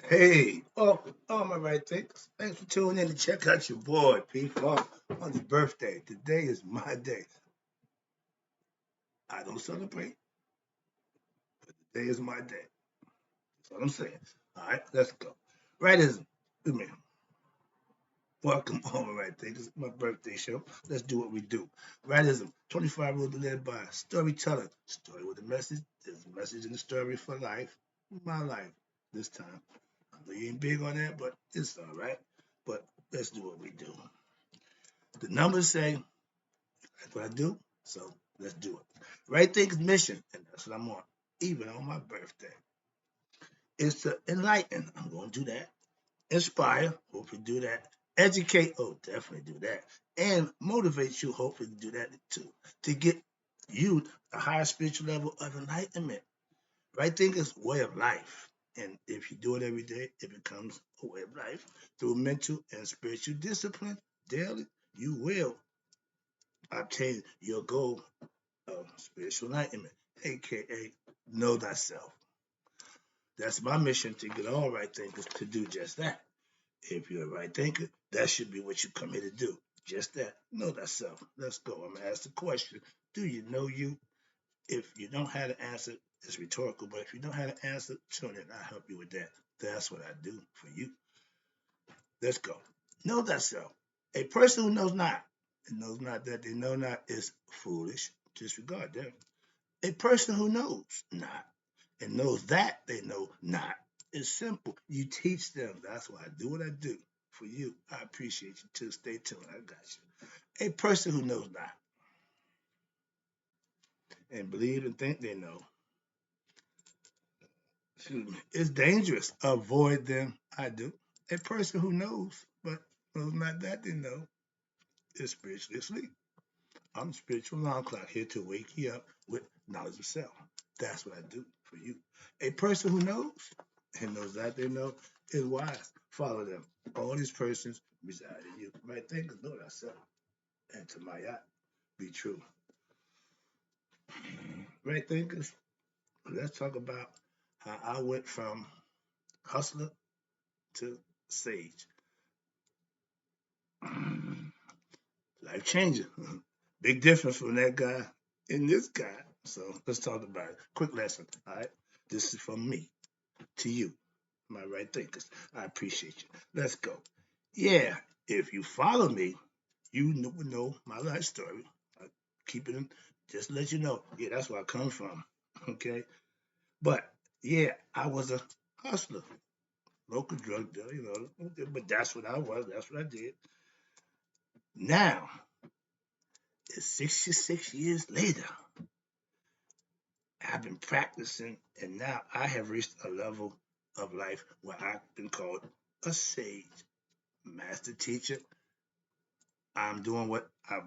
Hey, all my right thinkers. Thanks for tuning in to check out your boy, P Funk, on his birthday. Today is my day. I don't celebrate, but today is my day. That's what I'm saying. All right, let's go. Rightism. Wait a minute. Welcome, all my right thinkers. My birthday show. Let's do what we do. Rightism. 25 rules to live by. Storytelling. Story with a message. There's a message in the story for life. My life. This time. I know you ain't big on that, but it's all right. But let's do what we do. The numbers say that's what I do. So let's do it. Right Thing's mission, and that's what I'm on, even on my birthday, is to enlighten. I'm going to do that. Inspire. Hopefully do that. Educate. Oh, definitely do that. And motivate you. Hopefully do that too. To get you a higher spiritual level of enlightenment. Right Thing is a way of life. And if you do it every day, it becomes a way of life. Through mental and spiritual discipline daily, you will obtain your goal of spiritual enlightenment, aka know thyself. That's my mission to get all right thinkers to do just that. If you're a right thinker, that should be what you come here to do. Just that. Know thyself. Let's go. I'm gonna ask the question. Do you know you? If you don't have an answer, it's rhetorical, but if you don't have an answer, tune in. I'll help you with that. That's what I do for you. Let's go. Know thyself. A person who knows not and knows not that they know not is foolish. Disregard them. A person who knows not and knows that they know not is simple. You teach them. That's why I do what I do for you. I appreciate you too. Stay tuned. I got you. A person who knows not and believe and think they know, excuse me, is dangerous. Avoid them. I do. A person who knows but knows not that they know is spiritually asleep. I'm the spiritual alarm clock here to wake you up with knowledge of self. That's what I do for you. A person who knows and knows that they know is wise. Follow them. All these persons reside in you. Right thinkers know thyself. And to my eye, be true. Right thinkers, let's talk about how I went from hustler to sage. Life changing. Big difference from that guy and this guy. So let's talk about it. Quick lesson. All right. This is from me to you, my right thinkers. I appreciate you. Let's go. Yeah, if you follow me, you know my life story. I keep it in, just to let you know. Yeah, that's where I come from. Okay. But yeah, I was a hustler, local drug dealer, but that's what I was. That's what I did. Now, it's 66 years later. I've been practicing, and now I have reached a level of life where I've been called a sage, master teacher. I'm doing what I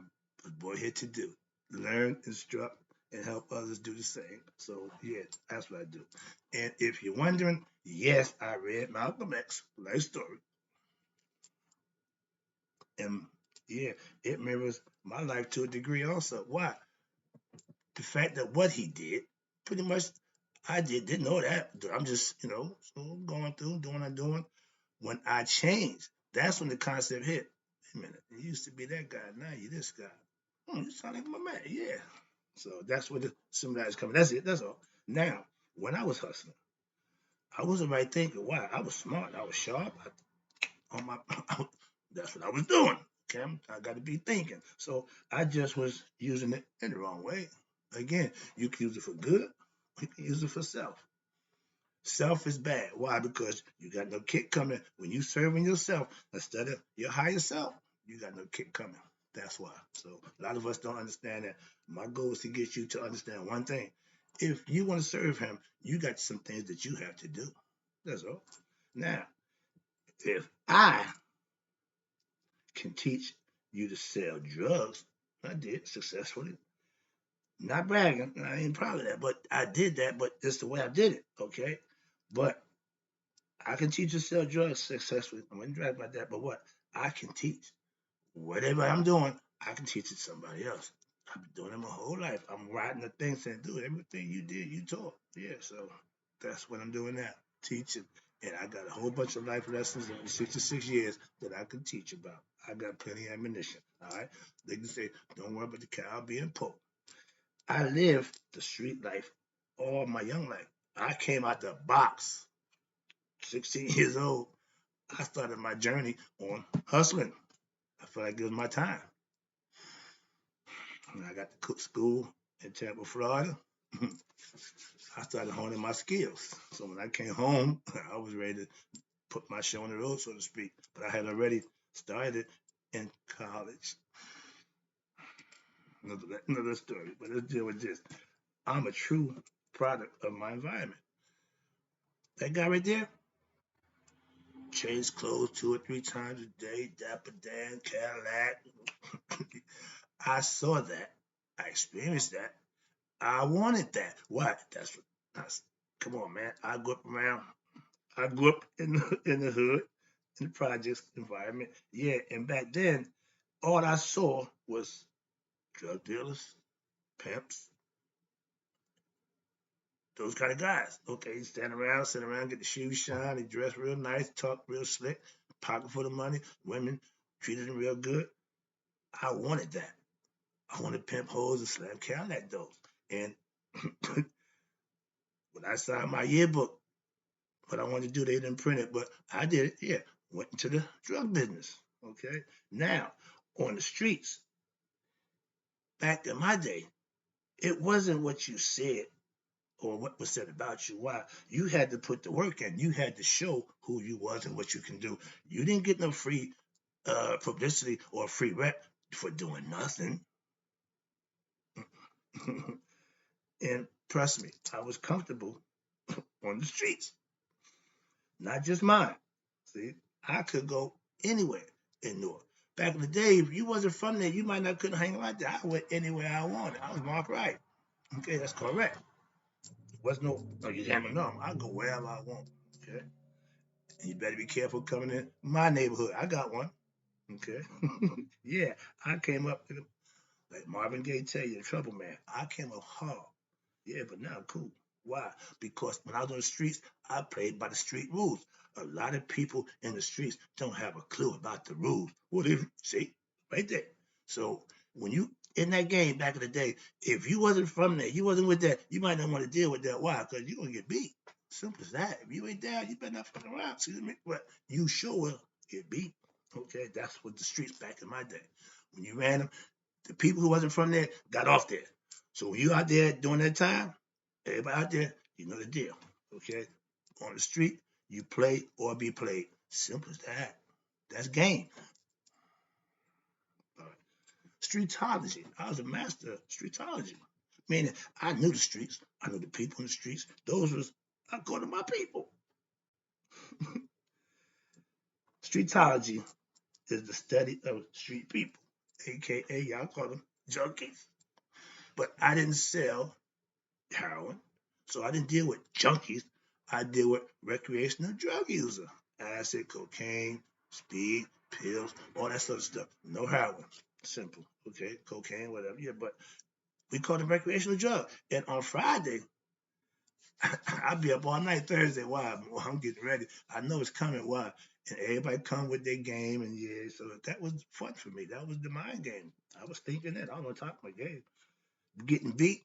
was born here to do: learn, instruct, and help others do the same. So, yeah, that's what I do. And if you're wondering, yes, I read Malcolm X life story, and yeah, it mirrors my life to a degree also. Why? The fact that what he did, pretty much I didn't know that. I'm just, so going through, doing what I'm doing. When I changed, that's when the concept hit. Wait a minute, you used to be that guy, now you're this guy. You sound like my man, yeah. So that's where the similarities coming. That's it, that's all. Now, when I was hustling, I was the right thinker. Why? I was smart, I was sharp. On my, that's what I was doing. Okay, I got to be thinking. So I just was using it in the wrong way. Again, you can use it for good, you can use it for self. Self is bad. Why? Because you got no kick coming when you serving yourself instead of your higher self. You got no kick coming. That's why. So a lot of us don't understand that. My goal is to get you to understand one thing. If you want to serve him, you got some things that you have to do. That's all. Now, if I can teach you to sell drugs, I did successfully. Not bragging, I ain't proud of that, but I did that, but it's the way I did it, okay? But I can teach you to sell drugs successfully. I wouldn't brag about that, but what? I can teach. Whatever I'm doing, I can teach it to somebody else. I've been doing it my whole life. I'm writing the things saying, do everything you did, you taught. Yeah, so that's what I'm doing now. Teaching And I got a whole bunch of life lessons in 66 years that I can teach about. I got plenty of ammunition. All right. They can say, don't worry about the cow being poor. I lived the street life all my young life. I came out the box, 16 years old. I started my journey on hustling. I felt like it was my time. When I got to cook school in Tampa, Florida, I started honing my skills. So when I came home, I was ready to put my show on the road, so to speak. But I had already started in college. Another story, but let's deal with this. I'm a true product of my environment. That guy right there, changed clothes 2 or 3 times a day, Dapper Dan, Cadillac. I saw that. I experienced that. I wanted that. Why? That's come on, man. I grew up in the hood, in the projects environment. Yeah, and back then, all I saw was drug dealers, pimps, those kind of guys. Okay, stand around, sit around, get the shoes shine, they dress real nice, talk real slick, pocket full of money, women treated them real good. I wanted that. I wanted pimp hoes and slam Cadillac doors. And when I signed my yearbook, what I wanted to do, they didn't print it, but I did it. Yeah, went into the drug business. Okay, now on the streets, back in my day, it wasn't what you said or what was said about you. Why? You had to put the work in. You had to show who you was and what you can do. You didn't get no free publicity or free rep for doing nothing. And trust me, I was comfortable on the streets, not just mine. See, I could go anywhere in Newark. Back in the day, if you wasn't from there, you might not couldn't hang out there. I went anywhere I wanted. I was Mark Wright. Okay, that's correct. Was no you hammer no. I go wherever I want. Okay, and you better be careful coming in my neighborhood. I got one. Okay, yeah, I came up like Marvin Gaye tell you, the trouble man. I came up hard. Yeah, but now cool. Why? Because when I was on the streets, I played by the street rules. A lot of people in the streets don't have a clue about the rules. Well, they see right there. So when you in that game back in the day, if you wasn't from there, you wasn't with that, you might not want to deal with that. Why? Because you're gonna get beat. Simple as that. If you ain't down, you better not fuck around. Excuse me, but you sure will get beat. Okay, that's what the streets back in my day. When you ran them, the people who wasn't from there got off there. So when you out there during that time, everybody out there, you know the deal. Okay? On the street, you play or be played. Simple as that. That's game. All right. Streetology. I was a master of streetology. Meaning I knew the streets. I knew the people in the streets. Those was I go to my people. Streetology is the study of street people, aka y'all call them junkies. But I didn't sell heroin. So I didn't deal with junkies. I deal with recreational drug user. Acid, cocaine, speed, pills, all that sort of stuff. No heroin. Simple. Okay, cocaine, whatever. Yeah, but we call it recreational drug. And on Friday, I'll be up all night Thursday. Why? I'm getting ready. I know it's coming. Why? And everybody come with their game, and yeah, so that was fun for me. That was the mind game. I was thinking that. I was on top of my game. Getting beat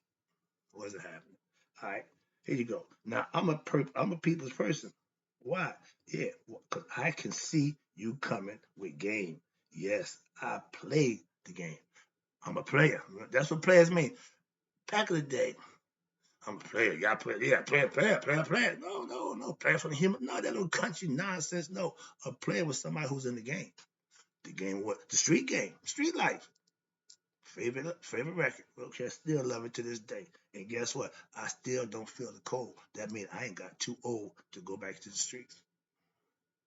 wasn't happening. All right, here you go. Now I'm a people's person. Why? Yeah, because I can see you coming with game. Yes, I play the game. I'm a player. That's what players mean. Back in the day, I'm a player. Y'all play. Yeah, player. No. Player from the human. No, that little country nonsense. No, a player was somebody who's in the game. The game what? The street game. Street life. Favorite record. Okay, I still love it to this day. And guess what? I still don't feel the cold. That means I ain't got too old to go back to the streets.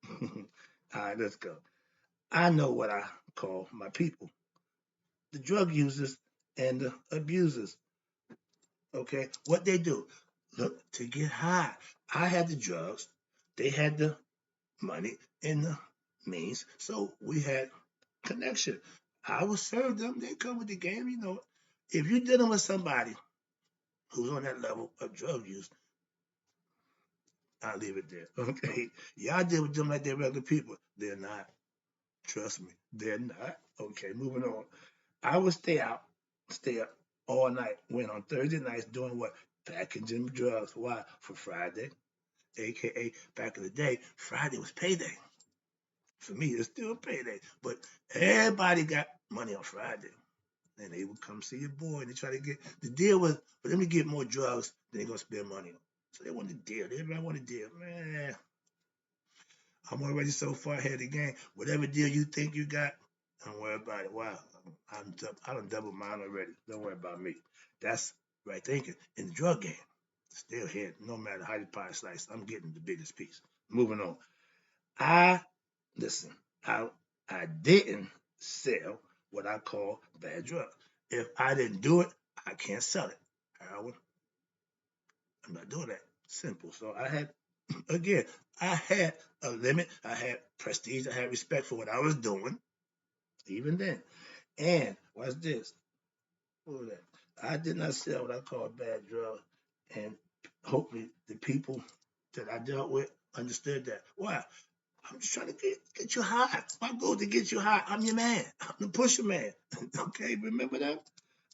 All right, let's go. I know what I call my people, the drug users and the abusers. Okay, what they do? Look to get high. I had the drugs, they had the money and the means, so we had connection. I would serve them. They come with the game, you know. If you're dealing with somebody who's on that level of drug use, I'll leave it there. Okay. Y'all deal with them like they're regular people. They're not. Trust me. They're not. Okay, moving on. I would stay up all night. Went on Thursday nights doing what? Packaging drugs. Why? For Friday. AKA back in the day, Friday was payday. For me, it's still payday. But everybody got money on Friday. And they would come see your boy and they try to get the deal was for them to get more drugs than they're gonna spend money on. So they want a deal. Everybody want a deal. Man, I'm already so far ahead of the game. Whatever deal you think you got, don't worry about it. Wow, I done double mine already. Don't worry about me. That's right thinking. In the drug game, still here. No matter how you pie slice, I'm getting the biggest piece. Moving on. I listen. I I didn't sell what I call bad drugs. If I didn't do it, I can't sell it. Heroin, I'm not doing that. Simple. So I had again, I had a limit. I had prestige. I had respect for what I was doing, even then. And what's this? What was that? I did not sell what I call bad drugs. And hopefully the people that I dealt with understood that. Why? I'm just trying to get you high. My goal is to get you high. I'm your man. I'm the pusher man. Okay, remember that?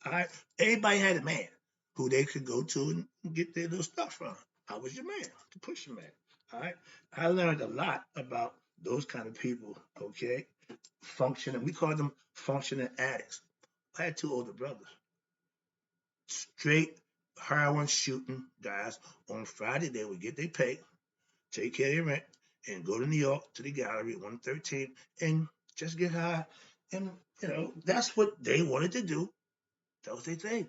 All right. Everybody had a man who they could go to and get their little stuff from. I was your man, the pusher man. All right. I learned a lot about those kind of people. Okay, functioning. We call them functioning addicts. I had two older brothers, straight heroin shooting guys. On Friday, they would get their pay, take care of their rent, and go to New York to the gallery 113 and just get high. And that's what they wanted to do. That was their thing.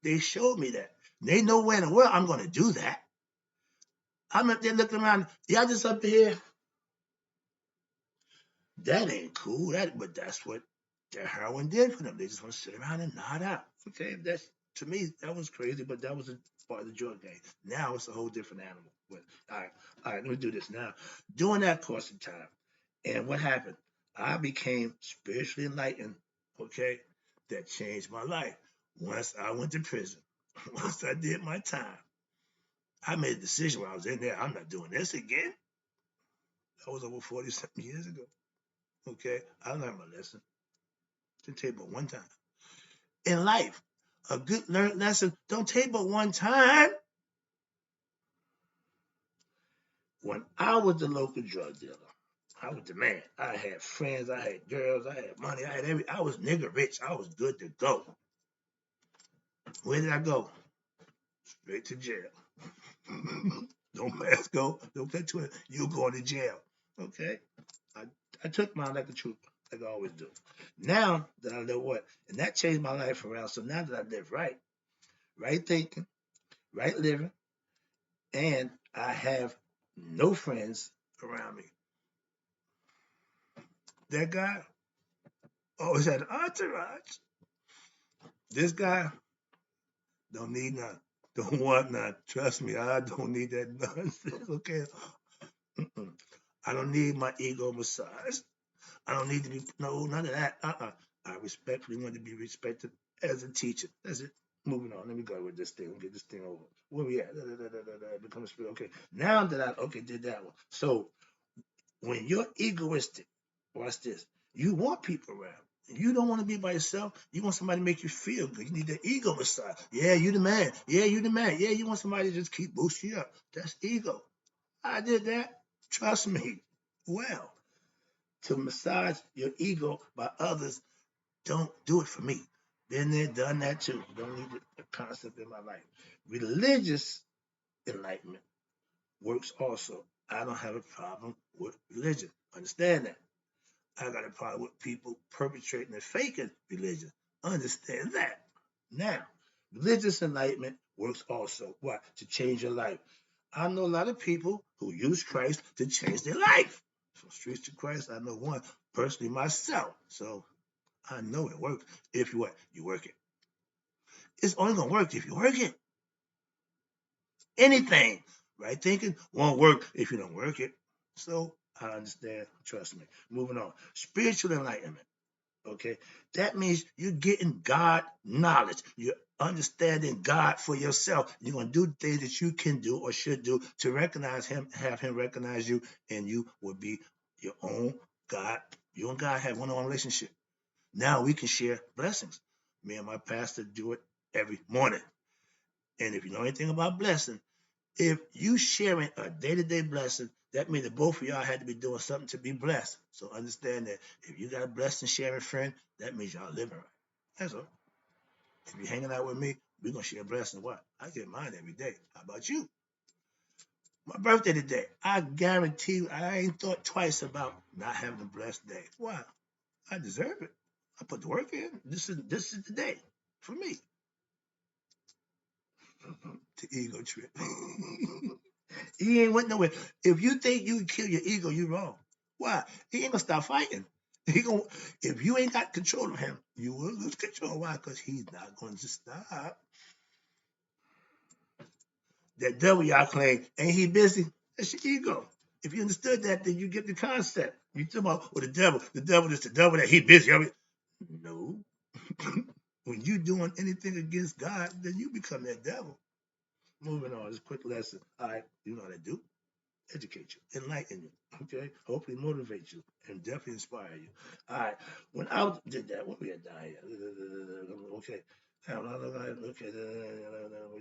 They showed me that. They know where in the world I'm gonna do that. I'm up there looking around. Y'all just up here. That ain't cool. But that's what their heroin did for them. They just want to sit around and nod out. Okay, that's to me that was crazy, but that was a part of the drug game. Now it's a whole different animal. But all right, let me do this now. During that course of time, and what happened? I became spiritually enlightened. Okay, that changed my life. Once I went to prison, once I did my time, I made a decision when I was in there. I'm not doing this again. That was over 40 something years ago. Okay, I learned my lesson. Didn't take but one time. In life, a good learned lesson don't take but one time. When I was the local drug dealer, I was the man. I had friends, I had girls, I had money, I was nigga rich. I was good to go. Where did I go? Straight to jail. Don't pass go. Don't play to it. You're going to jail. Okay? I, I took mine like a trooper, like I always do. Now that I live what? And that changed my life around. So now that I live right, right thinking, right living, and I have no friends around me. That guy always had an entourage. This guy don't need none. Don't want none. Trust me, I don't need that nonsense. Okay. Mm-mm. I don't need my ego massage. I don't need to be none of that. I respectfully want to be respected as a teacher. That's it. Moving on. Let me go with this thing. Let me get this thing over. Where we at? Become a spirit. Okay. Now that I did that one. So when you're egoistic, watch this. You want people around. You don't want to be by yourself. You want somebody to make you feel good. You need that ego massage. Yeah, you the man. Yeah, you the man. Yeah, you want somebody to just keep boosting you up. That's ego. I did that. Trust me. Well, to massage your ego by others, don't do it for me. Been there, done that too. Don't need the concept in my life. Religious enlightenment works also. I don't have a problem with religion. Understand that. I got a problem with people perpetrating and faking religion. Understand that. Now, religious enlightenment works also. What? To change your life. I know a lot of people who use Christ to change their life. From streets to Christ, I know one personally myself. So I know it works if you what? You work it. It's only gonna work if you work it. Anything, right? Thinking won't work if you don't work it. So I understand. Trust me. Moving on. Spiritual enlightenment. Okay, that means you're getting God knowledge. You're understanding God for yourself. You're going to do things that you can do or should do to recognize Him, have Him recognize you, and you will be your own God. You and God have one-on-one relationship. Now we can share blessings. Me and my pastor do it every morning. And if you know anything about blessing, if you sharing a day-to-day blessing, that means that both of y'all had to be doing something to be blessed. So understand that if you got a blessed and sharing friend, that means y'all living right. That's all. If you're hanging out with me, we're gonna share a blessing. What? I get mine every day. How about you? My birthday today. I guarantee you, I ain't thought twice about not having a blessed day. Why? I deserve it. I put the work in. This is the day for me. The ego trip. He ain't went nowhere. If you think you can kill your ego, you're wrong. Why? He ain't gonna stop fighting. He gonna if you ain't got control of him, you will lose control. Why? Because he's not going to stop. That devil y'all claim, ain't he busy? That's your ego. If you understood that, then you get the concept. You talk about the devil is the devil that he busy. I mean, no. When you doing anything against God, then you become that devil. Moving on, this quick lesson. All right, you know how to do. Educate you, enlighten you, okay? Hopefully motivate you and definitely inspire you. All right. When I did that, what we had down here? Okay. Okay.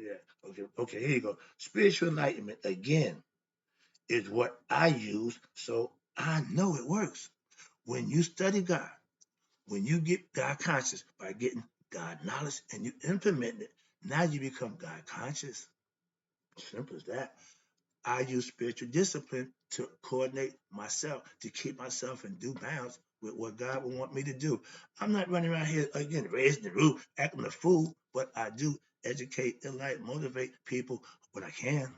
Yeah. Okay. Okay. Here you go. Spiritual enlightenment again is what I use, so I know it works. When you study God, when you get God conscious by getting God knowledge and you implement it, now you become God conscious. Simple as that. I use spiritual discipline to coordinate myself, to keep myself in due bounds with what God would want me to do. I'm not running around here again, raising the roof, acting a fool, but I do educate, enlighten, motivate people when I can.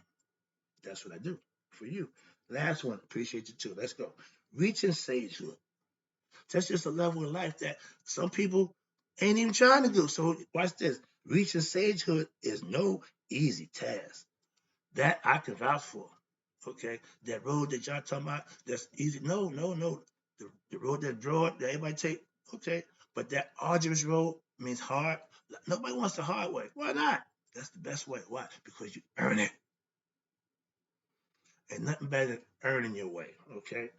That's what I do for you. Last one, appreciate you too. Let's go. Reaching sagehood. That's just a level of life that some people ain't even trying to do. So watch this. Reaching sagehood is no easy task. That I can vouch for. Okay, that road that y'all talking about, that's easy. No, no, no. The road that broad that everybody take, okay. But that arduous road means hard. Nobody wants the hard way. Why not? That's the best way. Why? Because you earn it. And nothing better than earning your way. Okay.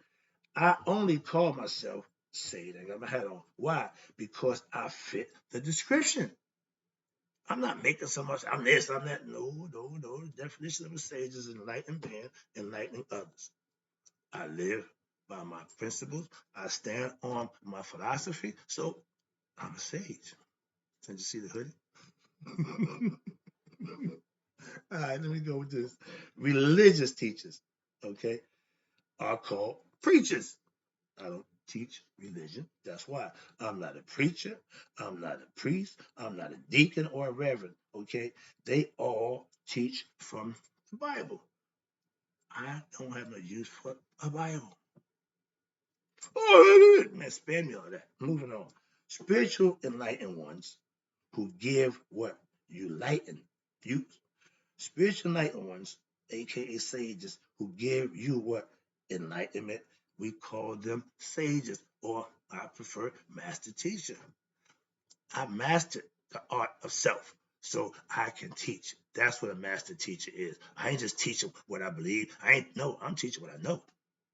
I only call myself Sage. I got my hat on. Why? Because I fit the description. I'm not making so much. I'm this, I'm that. No, no, no. The definition of a sage is enlightened man, enlightening others. I live by my principles. I stand on my philosophy. So I'm a sage. Can you see the hoodie? All right, let me go with this. Religious teachers, okay, are called preachers. I don't teach religion. That's why I'm not a preacher. I'm not a priest. I'm not a deacon or a reverend. Okay, they all teach from the Bible. I don't have no use for a Bible. Oh, man, spare me all that. Moving on. Spiritual enlightened ones who give what? You lighten. You spiritual enlightened ones, aka sages, who give you what? Enlightenment. We call them sages, or I prefer master teacher. I mastered the art of self. So I can teach. That's what a master teacher is. I ain't just teaching what I believe. I'm teaching what I know.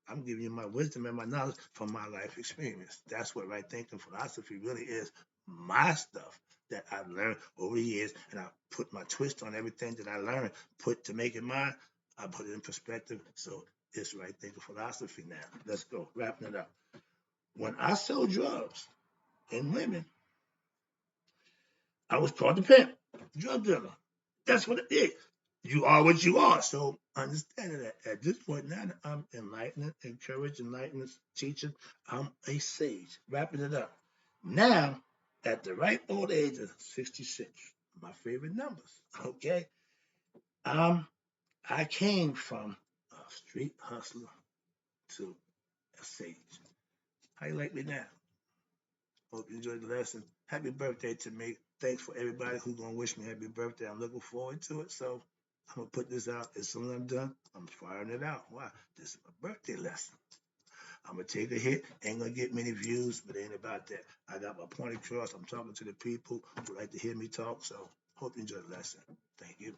I'm giving you my wisdom and my knowledge from my life experience. That's what right thinking philosophy really is. My stuff that I've learned over the years, and I put my twist on everything that I learned, put to make it mine. I put it in perspective. So it's right thinking philosophy now. Let's go. Wrapping it up. When I sold drugs and women, I was called the pimp, drug dealer. That's what it is. You are what you are. So understanding that at this point now that I'm enlightening, encouraging, enlightening, teaching, I'm a sage. Wrapping it up. Now, at the ripe old age of 66, my favorite numbers. Okay. Um, I came from a street hustler to a sage. How you like me now? Hope you enjoyed the lesson. Happy birthday to me. Thanks for everybody who's gonna wish me happy birthday. I'm looking forward to it. So I'm gonna put this out as soon as I'm done. I'm firing it out. Why? This is my birthday lesson. I'm gonna take a hit. Ain't gonna get many views, but it ain't about that. I got my point across. I'm talking to the people who like to hear me talk. So hope you enjoy the lesson. Thank you.